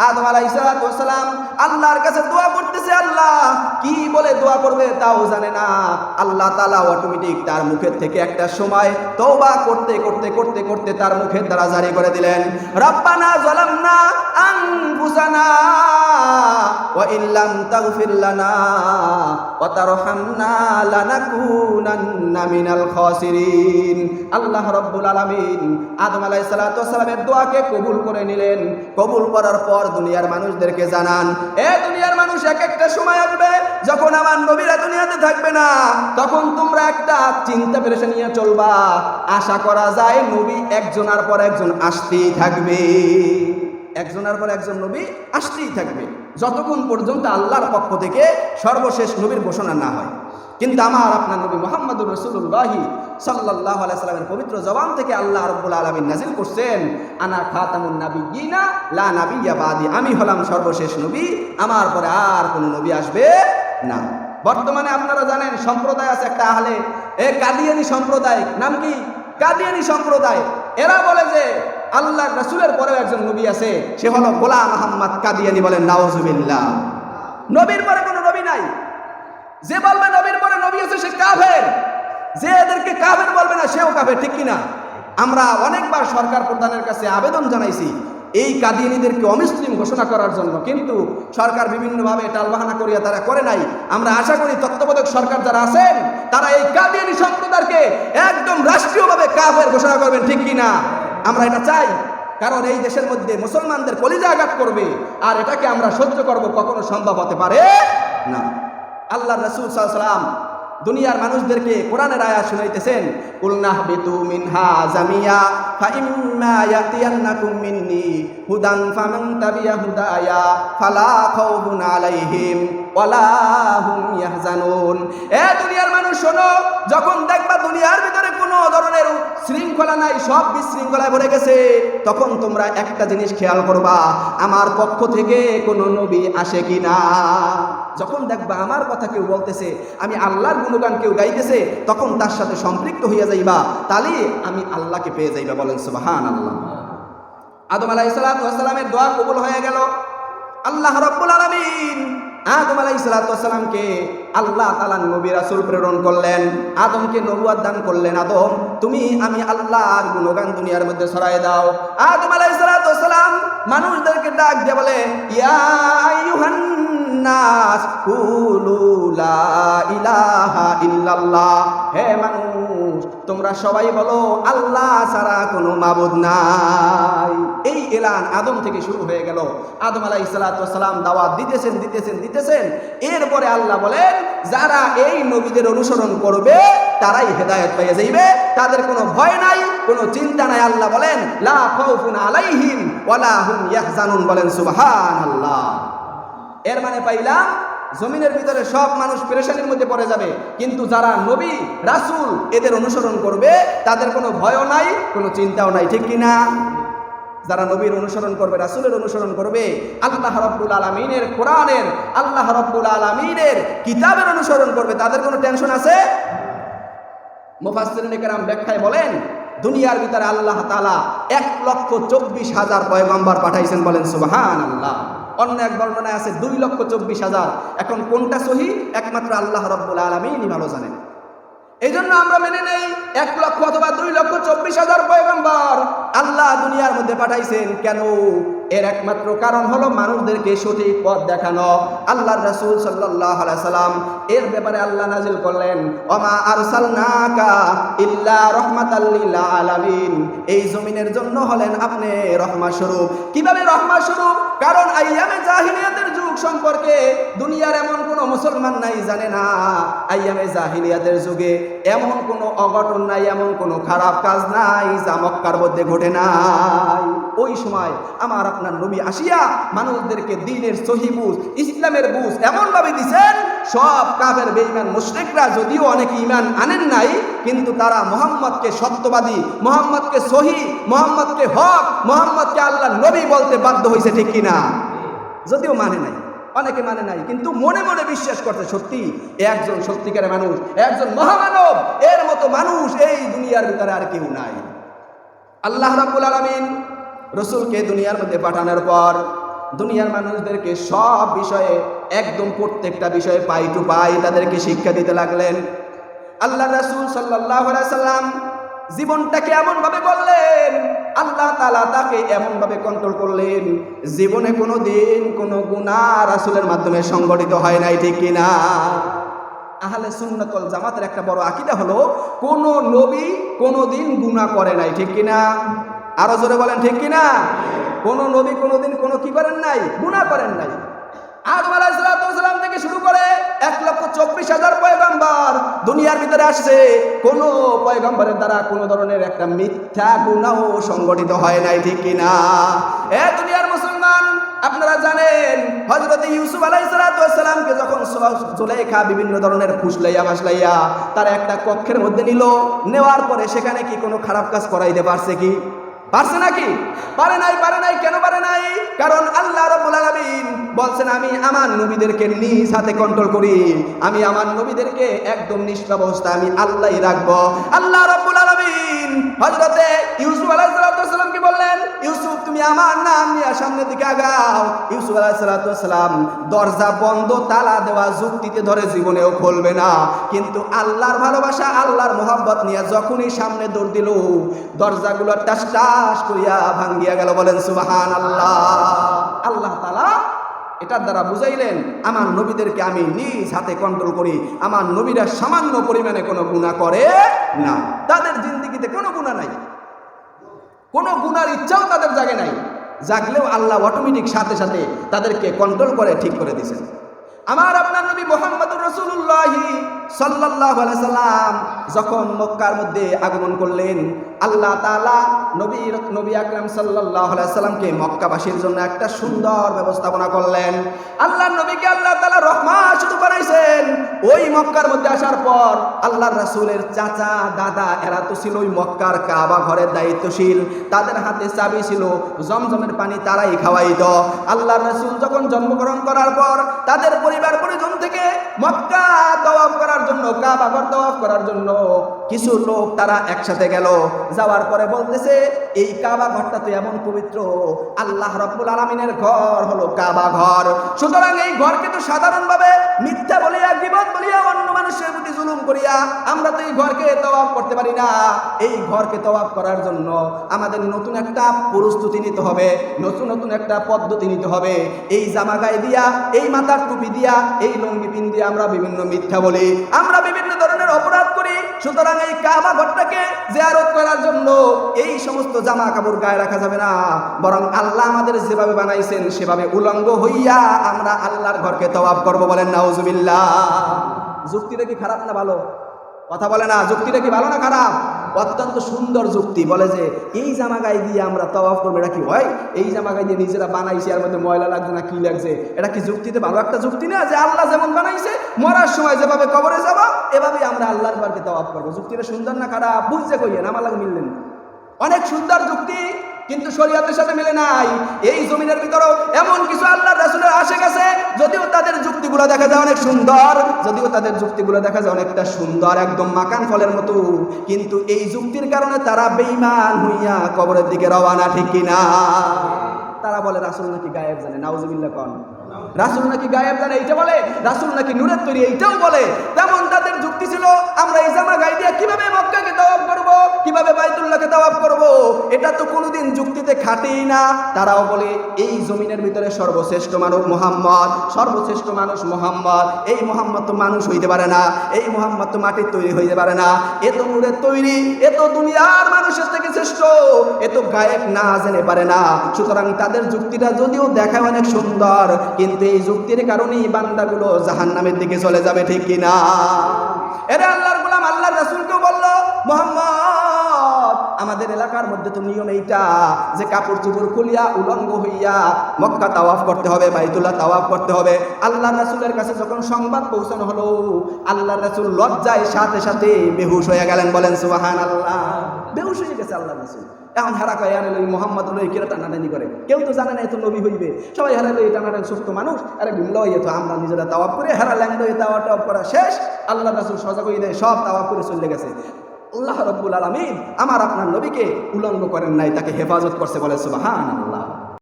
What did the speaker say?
আদম আলাইহিস সালাম আল্লাহর কাছে দোয়া করতেছে, আল্লাহ কি বলে দোয়া করবে তাও জানে না। আল্লাহ তাআলা অটোমেটিক তার মুখের থেকে একটা সময় তওবা করতে করতে করতে করতে তার মুখের দ্বারা জারি করে দিলেন, রব্বানা যালামনা আনফুসানা ওয়া ইল্লাম তাগফির লানা ওয়া তারহামনা লানাকুনান্না মিনাল খাসিরিন। আল্লাহ রাব্বুল আলামিন আদম আলাইহিস সালামের দোয়াকে কবুল করে নিলেন। কবুল করার পর দুনিয়ার মানুষদেরকে জানান, এ দুনিয়ার মানুষ, এক একটা সময় আসবে যখন আমার নবীরা দুনিয়াতে থাকবে না, তখন তোমরা একটা চিন্তা পেরেশানি নিয়ে চলবা। আশা করা যায় নবী একজনের পর একজন আসতেই থাকবে, একজনের পর একজন নবী আসতেই থাকবে, যতক্ষণ পর্যন্ত আল্লাহর পক্ষ থেকে সর্বশেষ নবীর ঘোষণা না হয়। কিন্তু আমার আপনার নবী মুহাম্মদুর রাসূলুল্লাহ সাল্লাল্লাহু আলাইহি সাল্লামের পবিত্র জবান থেকে আল্লাহ রাব্বুল আলামিন নাযিল করছেন, আনা খাতামুন নাবিয়্যিনা লা নাবিয়্যা বাদি, আমি হলাম সর্বশেষ নবী, আমার পরে আর কোনো নবী আসবে না। বর্তমানে আপনারা জানেন সম্প্রদায় আছে একটা আহলে কাদিয়ানী সম্প্রদায়, নাম কি? কাদিয়ানী সম্প্রদায়। এরা বলে যে আল্লাহ রাসূলের পরেও একজন নবী আছে, সে হলো গোলাম আহমদ কাদিয়ানী। বলেন নাউজুবিল্লাহ। নবীর পরে কোনো নবী নাই। যে বলবে নবীর পরে নবী আছে সে কাফের, যে এদেরকে কাফের বলবে না সেও কাফের, ঠিক কিনা? আমরা অনেকবার সরকার প্রধানের কাছে আবেদন জানাইছি এই কাদিয়ানীদেরকে অমুসলিম ঘোষণা করার জন্য, কিন্তু সরকার বিভিন্নভাবে টালবাহানা করিয়া তারা করে নাই। আমরা আশা করি তত্ত্বাবধায়ক সরকার যারা আছেন তারা এই কাদিয়ানী সম্প্রদায়কে একদম রাষ্ট্রীয়ভাবে কাফের ঘোষণা করবেন, ঠিক কিনা? আমরা এটা চাই, কারণ এই দেশের মধ্যে মুসলমানদের কলিজা আঘাত করবে, আর এটাকে আমরা সহ্য করব কখনো সম্ভব হতে পারে না। আল্লাহ রাসূল সাল্লাল্লাহু আলাইহি ওয়াসাল্লাম দুনিয়ার মানুষদেরকে কোরআনের আয়াত শুনাইতেছেন, কুলনাহবিতু মিনহা জামিয়া ফাইম্মা ইয়াতিয়ান্নাকুম মিন্নি হুদান ফামান তাবিয়া হুদায়া ফালা খাউফুন আলাইহিম ওয়ালা হুম ইয়াহজানুন। এ দুনিয়ার মানুষ শোনো, যখন দেখবা দুনিয়ার ভিতরে কোনো ধরনের শৃঙ্খলা নাই, সব বিশৃঙ্খলায় ভরে গেছে, তখন তোমরা একটা জিনিস খেয়াল করবা, আমার পক্ষ থেকে কোনো নবী আসে কিনা। যখন দেখবা আমার কথা কেউ বলতেছে, আমি আল্লাহর গুণগান কেউ গাইতেছে, তখন তার সাথে সম্পৃক্ত হইয়া যাইবা, তাহলে আমি আল্লাহকে পেয়ে যাইবা। বলেন সুবহানাল্লাহ। আদম আলাইহিস সালামের দোয়া কবুল হয়ে গেল। আল্লাহ রাব্বুল আলামিন আদম আলাইহিস সালামকে আল্লাহ তাআলা নবী রাসূল প্রেরণ করলেন, আদমকে নবুয়ত দান করলেন। আদম, তুমি আমি আল্লাহর গুণগান দুনিয়ার মধ্যে ছড়ায় দাও। আদম আলাইহিস সালাম মানুষদেরকে ডাক দিয়ে বলে, ইয়া আইয়ুহান নাস কুলু লা ইলাহা ইল্লাল্লাহ, হে মানুষ তোমরা সবাই বলো আল্লাহ ছাড়া কোনো মাবুদ নাই। এই এলান আদম থেকে শুরু হয়ে গেল। আদম আলাইহিস সালাম দাওয়াত দিতেছেন। এরপরে আল্লাহ বলেন, যারা এই নবীদের অনুসরণ করবে তারাই হেদায়েত পেয়ে যাইবে, তাদের কোনো ভয় নাই, কোনো চিন্তা নাই। আল্লাহ বলেন, লা খাউফুন আলাইহিম ওয়ালা হুম ইয়াহজানুন। বলেন সুবহানাল্লাহ। এর মানে পাইলাম জমিনের ভিতরে সব মানুষ পেরেশানির মধ্যে পড়ে যাবে, কিন্তু যারা নবী রাসূল এদের অনুসরণ করবে তাদের কোনো ভয়ও নাই, কোনো চিন্তাও নাই, ঠিক কিনা? যারা নবীর অনুসরণ করবে, রাসূলের অনুসরণ করবে, আল্লাহ রাব্বুল আলামিনের কোরআনের, আল্লাহ রাব্বুল আলামিনের কিতাবের অনুসরণ করবে, তাদের কোনো টেনশন আছে? মুফাসসিরিনে কেরাম ব্যাখ্যায় বলেন, দুনিয়ার ভিতরে আল্লাহ তাআলা 1,24,000 পয়গম্বর পাঠাইছেন। বলেন সুবহানাল্লাহ। অন্য এক বর্ণনায় আছে 2,24,000। এখন কোনটা সহি একমাত্র আল্লাহ রাব্বুল আলামিনই ভালো জানেন। এই জন্য আমরা মেনে নেই 1 লক্ষ অথবা 2,24,000 পয়গম্বর আল্লাহ দুনিয়ার মধ্যে পাঠাইছেন। কেন? এর একমাত্র কারণ হলো মানুষদেরকে সঠিক পথ দেখানো। আল্লাহর রাসূল সাল্লাল্লাহু আলাইহি সাল্লাম এর ব্যাপারে আল্লাহ নাযিল করলেন, ওমা আরসালনাকা ইল্লা রাহমাতাল লিল আলামিন, এই জমিনের জন্য হলেন আপনি রহমত স্বরূপ। কিভাবে রহমত স্বরূপ? কারণ আইয়ামে জাহিলিয়াতের যুগ সম্পর্কে দুনিয়ার এমন কোনো মুসলমান নাই জানে না। আইয়ামে জাহিলিয়াতের যুগে এমন কোনো অঘটন নাই, এমন কোনো খারাপ কাজ নাই যা মক্কার মধ্যে ঘটে নাই। ওই সময় আমার আপনার নবী আসিয়া মানুষদেরকে দ্বীনের সহি বুঝ, ইসলামের বুঝ এমনভাবে দিছেন, সব কাফের বেঈমান মুশরিকরা যদিও অনেকে ঈমান আনেন নাই, কিন্তু তারা মুহাম্মদকে সত্যবাদী, মুহাম্মদকে সহি, মুহাম্মদকে হক, মুহাম্মদকে আল্লাহর নবী বলতে বাধ্য হয়েছে, ঠিক কিনা? যদিও মানে নাই, অনেকে মানে নাই, কিন্তু মনে মনে বিশ্বাস করতে সত্যি একজন সত্যিকারের মানুষ, একজন মহামানব, এর মতো মানুষ এই দুনিয়ার ভিতরে আর কেউ নাই। আল্লাহ রাব্বুল আলামিন রসুলকে দুনিয়ার মধ্যে পাঠানোর পর দুনিয়ার মানুষদেরকে সব বিষয়ে একদম প্রত্যেকটা বিষয়ে পাই টু পাই তাদেরকে শিক্ষা দিতে লাগলেন। আল্লাহ রাসূল সাল্লাল্লাহু আলাইহি সাল্লাম জীবনটাকে এমনভাবে করলেন, আল্লাহ তাআলা তাকে এমনভাবে কন্ট্রোল করলেন, জীবনে কোনো দিন কোনো গুনাহ রাসূলের মাধ্যমে সংগঠিত হয় নাই, ঠিক কিনা? আহলে সুন্নাত ওয়াল জামাতের একটা বড় আকীদা হলো কোন নবী কোনোদিন গুনাহ করে নাই, ঠিক কিনা? আরো জোরে বলেন ঠিক কিনা? কোন নবী কোনোদিন কোনো কি করেন নাই? গুনাহ করেন নাই। আদম আলাইহিস সালাম থেকে শুরু করে 1,24,000 পয়গম্বর দুনিয়ার ভিতরে আসছে, কোন পয়গম্বরের দ্বারা কোনো ধরনের একটা মিথ্যা গুনাহ সংগঠিত হয় নাই, ঠিক কিনা? এ দুনিয়ার মুসলমান, আপনারা জানেন হযরত ইউসুফ আলাইহিস সালামকে যখন জুলাইখা বিভিন্ন ধরনের ফুসলাইয়া ফাসলাইয়া তার একটা কক্ষের মধ্যে নিল, নেওয়ার পরে সেখানে কি কোনো খারাপ কাজ করাইতে পারছে কি? পারছে নাকি? পারে নাই। কেন পারে নাই? কারণ আল্লাহ রাব্বুল আলামিন বলছেন আমি আমার নবীদেরকে নিজ হাতে কন্ট্রোল করি, আমি আমার নবীদেরকে একদম নিষ্পাপ অবস্থা আমি আল্লাহই রাখবো। আল্লাহ রাব্বুল আলামিন হযরতে ইউসুফ আলাইহিস সালামকে বললেন, ইউসুফ তুমি আমার নাম নিয়ে সামনের দিকে আগাও। ইউসুফ আলাইহিস সালাম দরজা বন্ধ তালা দেওয়া যুক্তিতে ধরে জীবনেও খুলবে না, কিন্তু আল্লাহর ভালোবাসা আল্লাহর মোহাব্বত নিয়ে যখনই সামনে দৌড় দিল, দরজাগুলো টাস টাস করিয়া ভাঙ্গিয়া গেল। বলেন সুবহানাল্লাহ। আল্লাহ তাআলা এটার দ্বারা বুঝাইলেন আমার নবীদেরকে আমি নিজ হাতে কন্ট্রোল করি, আমার নবীরা সামান্য পরিমাণে কোনো গুনাহ করে না, তাদের জিন্দেগিতে কোনো গুনাহ নাই, কোনো গুনার ইচ্ছাও তাদের জাগে নাই, জাগলেও আল্লাহ অটোমেটিক সাথে সাথে তাদেরকে কন্ট্রোল করে ঠিক করে দিয়েছেন। আমার আপনার নবী মুহাম্মদুর রাসূলুল্লাহ সাল্লাল্লাহু আলাইহি সাল্লাম যখন মক্কার মধ্যে আগমন করলেন, আল্লাহ তাআলা নবী আকরাম সাল্লাল্লাহু আলাইহি সাল্লামকে মক্কাবাসীর জন্য একটা সুন্দর ব্যবস্থাপনা করলেন। আল্লাহর নবীকে আল্লাহ তাআলা রহমত শুধু বানাইছেন। ওই মক্কার মধ্যে আসার পর আল্লাহর রাসূলের চাচা দাদা এরা তো ছিল ওই মক্কার কাবা ঘরের দায়িত্বশীল, তাদের হাতে চাবি ছিল, জমজমের পানি তারাই খাওয়াইত। আল্লাহর রাসূল যখন জন্মগ্রহণ করার পর তাদের পরিবার পরিজন থেকে মক্কা তাওয়াফ করার জন্য, কাবা ঘর তাওয়াফ করার জন্য কিছু লোক তারা একসাথে গেল। যাওয়ার পরে বলতেছে এই কাবা ঘরটা তো এমন পবিত্র, আল্লাহ রাব্বুল আলামিনের ঘর হলো কাবা ঘর, সুতরাং এই ঘরকে তো সাধারণভাবে মিথ্যা বলিয়া গীবত বলিয়া অন্য মানুষের প্রতি জুলুম করিয়া আমরা তো এই ঘরকে তাওয়াফ করতে পারি না। এই ঘরকে তাওয়াফ করার জন্য আমাদের নতুন একটা প্রস্তুতি নিতে হবে, নতুন একটা পদ্ধতি নিতে হবে। এই জামা গায়ে দিয়া, এই মাথার টুপি দিয়া, এই লুঙ্গি পিন দিয়ে আমরা বিভিন্ন মিথ্যা বলি, আমরা বিভিন্ন ধরনের অপরাধ করি। সুতরাং এই কাবা ঘরটাকে জিয়ারত করার জন্য এই সমস্ত জামা কাপড় গায়ে রাখা যাবে না, বরং আল্লাহ আমাদের যেভাবে বানাইছেন সেভাবে উলঙ্গ হইয়া আমরা আল্লাহর ঘরকে তাওয়াফ করব। বলেন নাউজুবিল্লাহ। যুক্তিটা কি খারাপ না ভালো? কথা বলে না, যুক্তিটা কি ভালো না খারাপ? অত্যন্ত সুন্দর যুক্তি। বলে যে এই জামা গায়ে দিয়ে আমরা তাওয়াফ করবো, এটা কি হয়? এই জামা গায়ে দিয়ে নিজেরা বানাইছে, এর মধ্যে ময়লা লাগছে না কি লাগছে, এটা কি যুক্তিতে ভালো একটা যুক্তি না? যে আল্লাহ যেমন বানাইছে মরার সময় যেভাবে কবরে যাবো এভাবেই আমরা আল্লাহর ঘরকে তাওয়াফ করবো। যুক্তিটা সুন্দর না খারাপ? বুঝছে কইয়েন, আমার লাগে মিললেন না। অনেক সুন্দর যুক্তি, কিন্তু শরীয়তের সাথে মিলে নাই। এই জমিনের ভিতরেও এমন কিছু আল্লাহর রাসূলের আশিক আছে, যদিও তাদের যুক্তিগুলো দেখা যায় অনেক সুন্দর, যদিও তাদের যুক্তিগুলো দেখা যায় অনেকটা সুন্দর, একদম মাকান ফলের মতো, কিন্তু এই যুক্তির কারণে তারা বেঈমান হইয়া কবরের দিকে রওনা, ঠিক কিনা? তারা বলে রাসূল নাকি গায়েব জানে। নাউজুবিল্লাহ কোন? রাসূল নাকি গায়েব জানে এইটা বলে, রাসূল নাকি নূরের তৈরি এইটাও বলে। তেমন তাদের যুক্তি ছিল আমরা এই জামা গায়ে দিয়ে কিভাবে মক্কাকে তাওয়াফ করব, কিভাবে বাইতুল্লাহকে তাওয়াফ করব, এটা তো কোনোদিন যুক্তিতে খাটেই না। তারাও বলে এই জমিনের ভিতরে সর্বশ্রেষ্ঠ মানুষ মুহাম্মদ, সর্বশ্রেষ্ঠ মানুষ মুহাম্মদ, এই মুহাম্মদ তো মানুষ হইতে পারে না, এই মুহাম্মদ তো মাটির তৈরি হইতে পারে না, এ তো নূরের তৈরি, এ তো দুনিয়ার মানুষের থেকে শ্রেষ্ঠ, এ তো গায়েব না জেনে পারে না। সুতরাং তাদের যুক্তিটা যদিও দেখায় অনেক সুন্দর, কিন্তু এই যুক্তির কারণেই বান্দাগুলো জাহান্নামের দিকে চলে যাবে, ঠিক কিনা? এরা আল্লাহর গোলাম আল্লাহর রাসূলকেও বলল মুহাম্মদ আমাদের এলাকার মধ্যে তো নিয়ম এইটা যে কাপড় চোপড় খুলিয়া উলঙ্গ হইয়া মক্কা তাওয়াফ করতে হবে, বাইতুল্লাহ তাওয়াফ করতে হবে। আল্লাহর রাসূলের কাছে যখন সংবাদ পৌঁছানো হলো, আল্লাহর রাসূল লজ্জায় সাথে সাথে বেহুশ হয়ে গেলেন। বলেন সুবহানাল্লাহ। বেহুশ হয়ে গেছে আল্লাহর রাসূল। এখন হারা কয় আরে ওই মোহাম্মদ লই কেরা টানাটানি করে, কেউ তো জানে না এত নবী হইবে, সবাই হারা লই টানাটানি সুস্থ মানুষ, আরে গুল্লা হইয়ে তো আমরা নিজেরা তাওয়াফ করে হারা ল্যাংড হয়ে তাওয়াফ করা শেষ। আল্লাহ রাসূল সজাগ হয়ে দেয়, সব তাওয়াফ করে চলে গেছে। আল্লাহ রাব্বুল আলামিন আমার আপনার নবীকে উলঙ্গ করেন নাই, তাকে হেফাজত করছে। বলে সুবহানাল্লাহ।